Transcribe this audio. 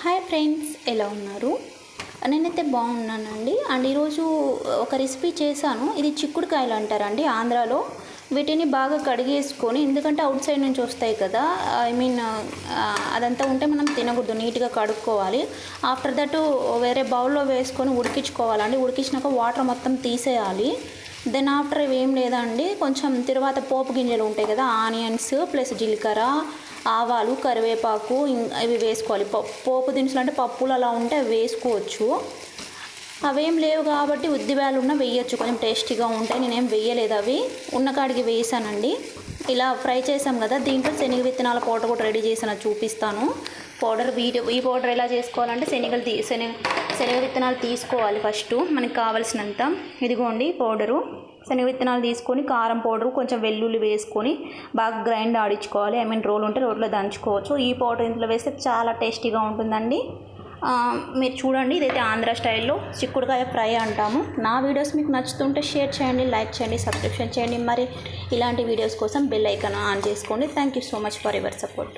Hi friends, ఎలా ఉన్నారు? నేనైతే బాగున్నానండి. అండ్ ఈరోజు ఒక రెసిపీ చేశాను. ఇది చిక్కుడుకాయలు అంటారండి ఆంధ్రాలో. వీటిని బాగా కడిగేసుకొని, ఎందుకంటే అవుట్ సైడ్ నుంచి వస్తాయి కదా, అదంతా ఉంటే మనం తినకూడదు, నీట్గా కడుక్కోవాలి. ఆఫ్టర్ దట్ వేరే బౌల్లో వేసుకొని ఉడికించుకోవాలండి. ఉడికించినాక వాటర్ మొత్తం తీసేయాలి. దెన్ ఆఫ్టర్ ఇవేం లేదండి, కొంచెం తర్వాత పోపు గింజలు ఉంటాయి కదా, ఆనియన్స్ ప్లస్ జీలకర్ర, ఆవాలు, కరివేపాకు ఇవి వేసుకోవాలి. పోపు దినుసులు అంటే పప్పులు అలా ఉంటే అవి వేసుకోవచ్చు. అవేం లేవు కాబట్టి ఉద్దిబ్యాలు ఉన్న వేయచ్చు, కొంచెం టేస్టీగా ఉంటాయి. నేనేం వేయలేదు, అవి ఉన్న కాడికి వేసానండి. ఇలా ఫ్రై చేసాం కదా, దీంట్లో శనగ విత్తనాల పౌడర్ కూడా రెడీ చేసిన చూపిస్తాను. పౌడర్ ఈ పౌడర్ ఎలా చేసుకోవాలంటే శనగ విత్తనాలు తీసుకోవాలి ఫస్ట్, మనకి కావాల్సినంత. ఇదిగోండి పౌడరు. శనగ విత్తనాలు తీసుకొని కారం పౌడరు, కొంచెం వెల్లుల్లి వేసుకొని బాగా గ్రైండ్ ఆడించుకోవాలి. రోల్ ఉంటే రోట్లో దంచుకోవచ్చు. ఈ పౌడర్ ఇంట్లో వేస్తే చాలా టేస్టీగా ఉంటుందండి. మీరు చూడండి, ఇదైతే ఆంధ్ర స్టైల్లో చిక్కుడుకాయ ఫ్రై అంటాము. నా వీడియోస్ మీకు నచ్చుతుంటే షేర్ చేయండి, లైక్ చేయండి, సబ్స్క్రిప్షన్ చేయండి. మరి ఇలాంటి వీడియోస్ కోసం బెల్ ఐకాన్ ఆన్ చేసుకోండి. Thank you so much for your support.